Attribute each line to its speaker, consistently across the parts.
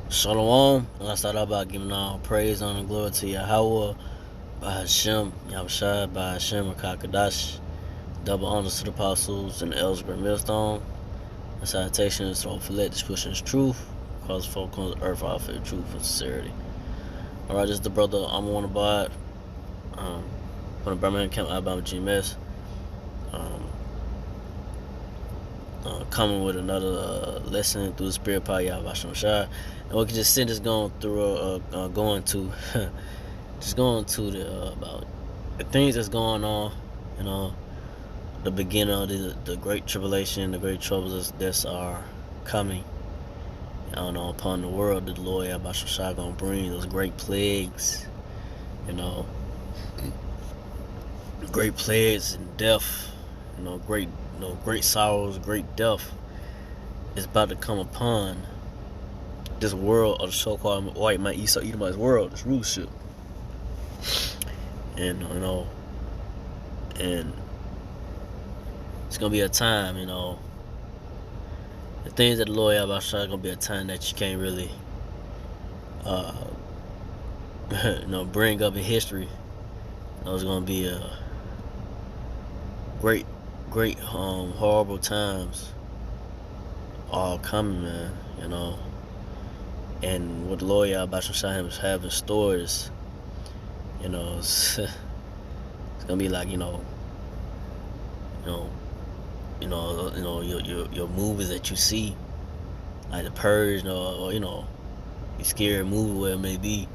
Speaker 1: Shalom. I start out by giving all praise, honor, and glory to Yahweh, by Hashem, Yahushua, by Hashem, Rakakadash. Double honors to the apostles and the elders of Great Millstone. And salutations to all for let this pushing is truth. Cause folk on the earth out for truth and sincerity. Alright, this is the brother I'm on about from the Birmingham Camp, Alabama GMS. Coming with another lesson through the spirit power Yahweh Shai. And we can just sit this going through going to just going to the about the things that's going on, the beginning of the great tribulation, the great troubles that are coming, upon the world. The Lord Yahweh Shai gonna bring those great plagues, great plagues and death, great sorrows, great death is about to come upon this world of the so-called white man Esau Edomite's world, this rulership. And and it's gonna be a time, the things that the Lord Yahweh Shai is gonna be a time that you can't really bring up in history. It's gonna be a great horrible times all coming, man, and what the Lord Yahweh Shai is having stores, it's gonna be like, your movies that you see, like The Purge, or your scary movie, where it may be,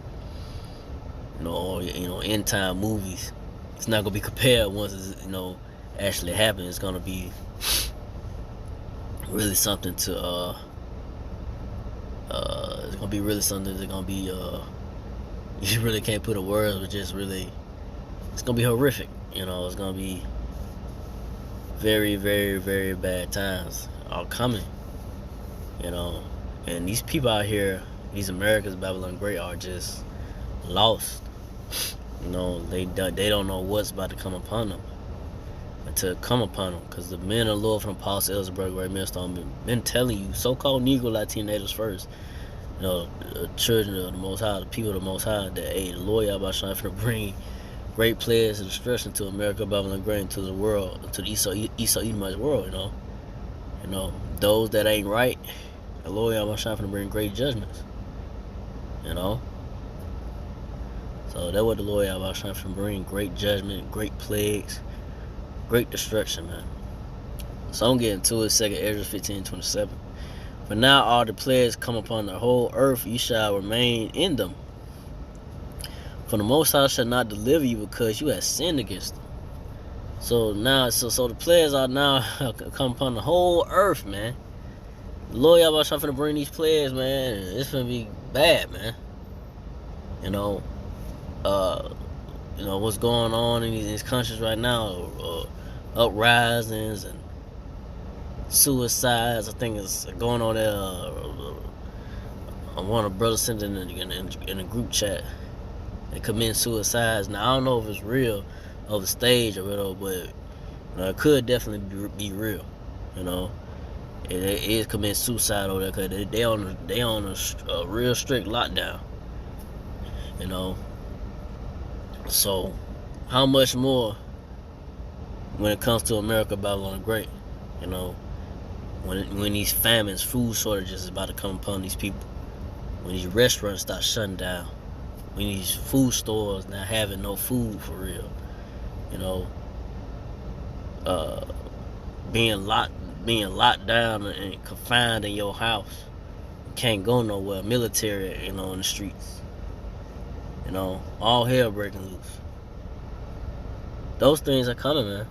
Speaker 1: or end time movies. It's not gonna be compared once it's actually happen. It's gonna be really something to it's gonna be really something that's gonna be you really can't put a words, but just really it's gonna be horrific. It's gonna be very, very, very bad times are coming. And these people out here, these Americans, Babylon Great, are just lost. They don't know what's about to come upon them. To come upon them, because the men of the Lord from Apostle Ellsberg, Great Millstone, been telling you, so-called Negro Latino natives first, the children of the Most High, the people of the Most High, that the Lord Yahweh Shai finna bring great plagues and destruction to America, Babylon Great, to the world, to the Esau Edomite's world. Those that ain't right, the Lord Yahweh Shai finna bring great judgments. So that's what the Lord Yahweh Shai finna bring: great judgment, great plagues, great destruction, man. So I'm getting to it. 2nd Ezra 15:27. For now all the plagues come upon the whole earth, you shall remain in them. For the Most High shall not deliver you, because you have sinned against them. So now, so the plagues are now come upon the whole earth, man. The Lord Yahweh Shai finna bring these plagues, man. It's finna be bad, man. What's going on in these countries right now, uprisings and suicides. I think it's going on there. One of the brothers sent in a group chat. They commit suicides. Now I don't know if it's real over stage or whatever, but it could definitely be real. It is committing suicide over there, because they on a real strict lockdown. So how much more when it comes to America, Babylon the Great? When these famines, food shortages is about to come upon these people, when these restaurants start shutting down, when these food stores not having no food for real, being locked down and confined in your house, you can't go nowhere, military, in the streets, all hell breaking loose. Those things are coming, man.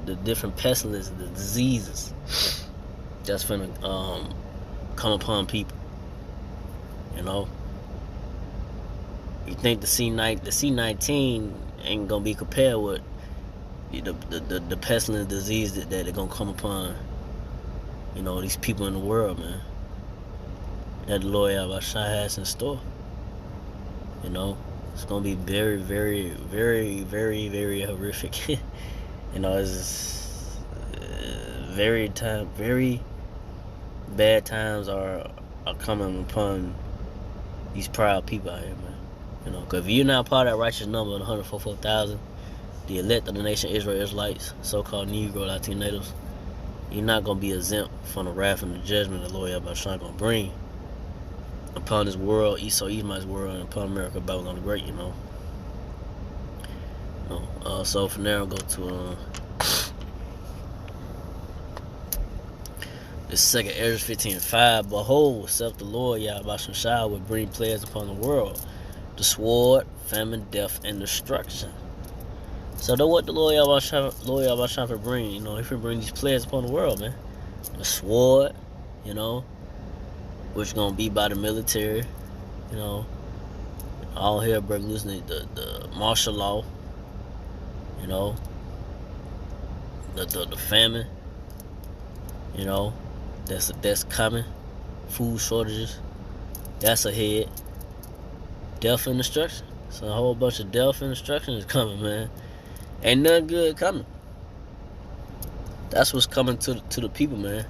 Speaker 1: The different pestilences, the diseases that's finna come upon people. You think the C-19 ain't gonna be compared with the pestilent disease that are gonna come upon these people in the world, man, that the Lord Yahweh Shai has in store. It's gonna be very, very, very, very, very horrific. It's very bad times are coming upon these proud people out here, man. You know, because if you're not part of that righteous number of 144,000, the elect of the nation Israel, Israelites, so-called Negro, Latino natives, you're not going to be exempt from the wrath and the judgment the Lord Yahweh Shai going to bring upon this world, Esau, Edomite's world, and upon America, Babylon the Great, you know. So from there, I'll go to the second Ezra 15:5. Behold, saith the Lord Yahweh Shai will bring plagues upon the world, the sword, famine, death, and destruction. So that's what the Lord Yahweh Shai will bring. You know, if he bring these plagues upon the world, man. The sword, you know, which gonna be by the military, you know. All hell break loose, the martial law, you know. The famine, you know, that's coming. Food shortages, that's ahead. Death and destruction. So a whole bunch of death and destruction is coming, man. Ain't nothing good coming. That's what's coming to the people, man.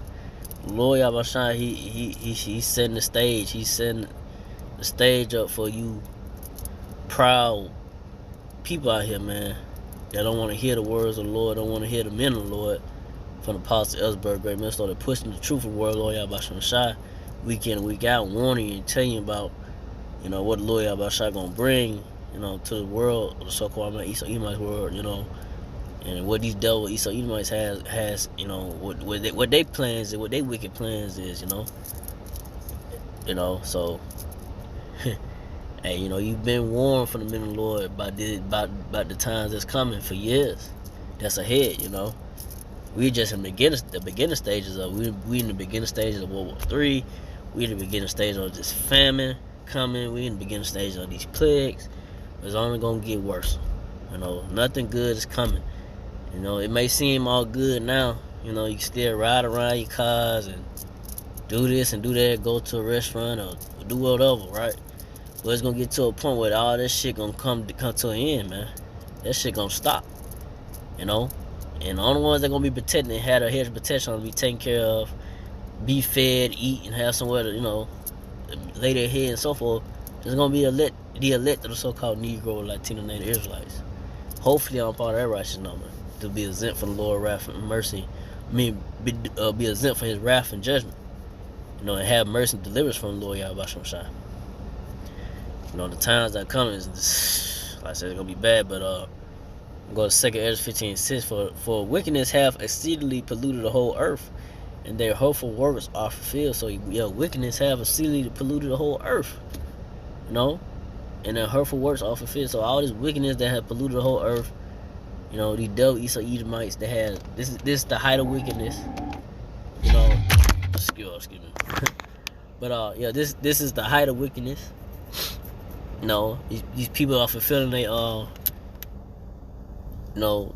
Speaker 1: Lord Yahweh Shai, he's setting the stage. He's setting the stage up for you proud people out here, man, that don't want to hear the words of the Lord, don't want to hear the men of the Lord, from the Apostle Ellsberg, great men, started pushing the truth of the word, Lord Yahweh Shai, week in and week out, warning you and telling you about, you know, what the Lord Yahweh Shai gonna bring, you know, to the world, the so-called Esau Edomite world, you know, and what these devil Esau Edomites has, you know, what they plans and what they wicked plans is, you know, so. Hey, you know, you've been warned from the men of the Lord about the times that's coming for years. That's ahead, you know. We're just in the beginning stages of we in the beginning stages of World War III. We in the beginning stages of this famine coming. We in the beginning stages of these plagues. It's only gonna get worse. You know, nothing good is coming. You know, it may seem all good now. You know, you can still ride around your cars and do this and do that, go to a restaurant or do whatever, right? But it's gonna get to a point where all this shit gonna come to an end, man. That shit gonna stop, you know. And the only ones that gonna be protected and have a hedge of protection, gonna be taken care of, be fed, eat, and have somewhere to, you know, lay their head and so forth. There's gonna be the elect of the so-called Negro, Latino, Native Israelites. Hopefully, I'm part of that righteous number to be exempt from the Lord's wrath and mercy. I mean, be exempt from His wrath and judgment. You know, and have mercy and deliverance from the Lord Yahweh Shai. You know, the times that are coming is, like I said, it's gonna be bad, but go to 2 Ezra 15:6. For wickedness have exceedingly polluted the whole earth, and their hurtful works are fulfilled. So wickedness have exceedingly polluted the whole earth, you know, and their hurtful works are fulfilled. So all this wickedness that have polluted the whole earth, you know, these devil Esau Edomites that have this is the height of wickedness, you know. Excuse me. But yeah, this is the height of wickedness. You know, these people are fulfilling their you know,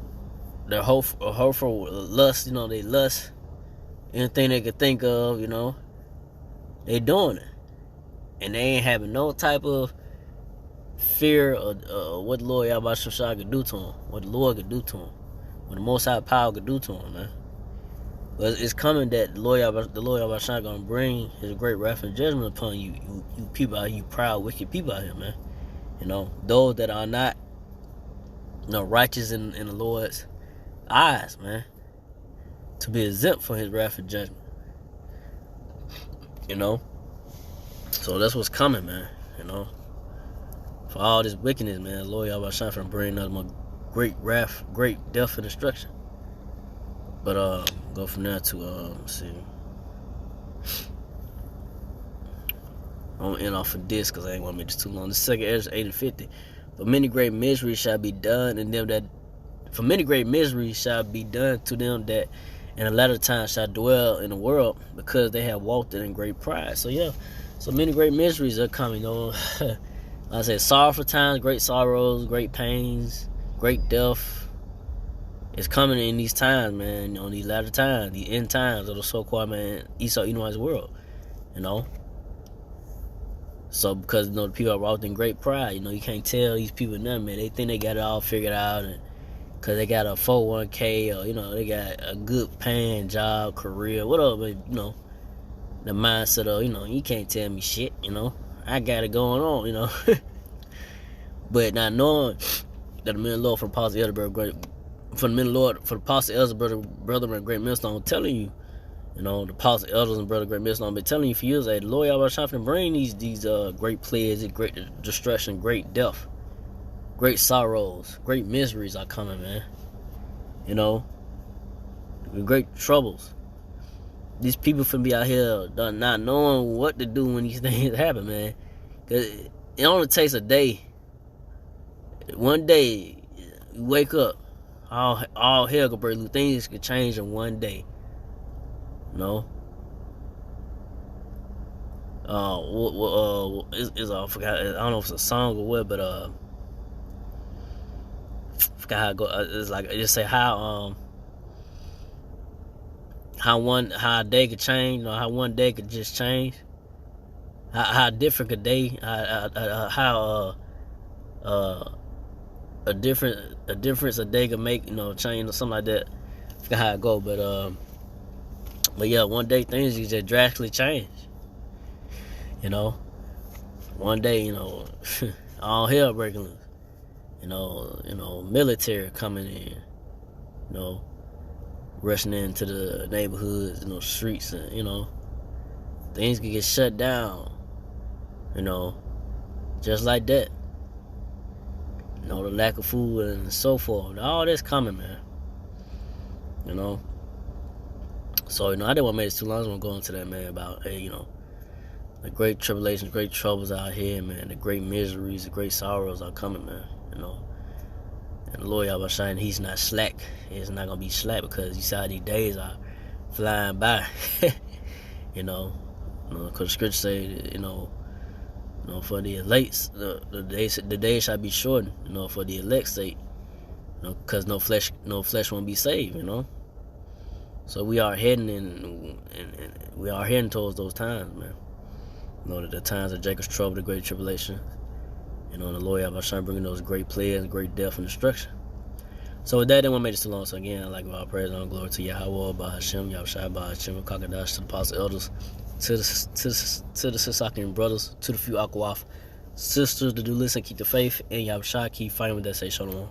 Speaker 1: their hopeful lust. You know, they lust anything they could think of. You know, they doing it, and they ain't having no type of fear of what the Lord Yahweh Shai could do to them, what the Lord could do to them, what the Most High Power could do to them, man. But it's coming that the Lord Yahweh Shai gonna bring His great wrath and judgment upon you people out here, you proud, wicked people out here, man. You know, those that are not, you know, righteous in the Lord's eyes, man, to be exempt from His wrath and judgment. You know, so that's what's coming, man. You know, for all this wickedness, man, the Lord Yahweh Shai from bringing us great wrath, great death and destruction. But go from there to let's see. I'm gonna end off of this because I ain't want to make this too long. The second Ezra 8:50. For many great misery shall be done to them that in the latter time shall dwell in the world, because they have walked in great pride. So yeah, so many great miseries are coming. You know, like I said, sorrowful times, great sorrows, great pains, great death. It's coming in these times, man. On these latter times, the end times of the so-called, man, Esau Edomite's world. You know. So because, you know, the people are walked in great pride, you know, you can't tell these people nothing, man. They think they got it all figured out, and because they got a 401k, or, you know, they got a good paying job, career, whatever, but, you know, the mindset of, you can't tell me shit, I got it going on, But not knowing that the men of the Lord for the Apostle Elder from the men of the Lord for the Apostle Elder brother and great millstone telling you, the Apostle Elders and brother great millstone been telling you for years that the Lord y'all trying to bring these great plagues, great destruction, great death, great sorrows, great miseries are coming, man. Great troubles. These people finna be out here not knowing what to do when these things happen, man. Cause it only takes a day. One day, you wake up, all hell could break loose. Things could change in one day. I forgot. I don't know if it's a song or what, but I forgot how it go. It's like just say how a day could change. How one day could just change. How different a day. How a difference a day could make. Change or something like that. I forgot how it go, but yeah, one day things just drastically change. One day, all hell breaking loose. Military coming in, rushing into the neighborhoods, streets, and things can get shut down, just like that. The lack of food and so forth. All this coming, man. So, I didn't want to make it too long. I was going to go into that, man, about, the great tribulations, great troubles out here, man. The great miseries, the great sorrows are coming, man. And the Lord Yahweh Shine, He's not slack. He's not going to be slack because you see how these days are flying by. Because the scripture say, for the elects, the days shall be shortened, for the elect's sake, because no flesh won't be saved, So we are heading towards those times, man. The times of Jacob's trouble, the great tribulation. The Lord Yahweh Shine bringing those great plagues, great death and destruction. So with that, then we made it too long. So again, I'd like to give all praise and glory to Yahweh, Bahashem, Yahushua, Bahashem, Kakadash, to the Apostle Elders, to the Sisakian brothers, to the few Akwaf sisters that do listen, keep the faith, and Yahushua keep fighting with that say Shalom.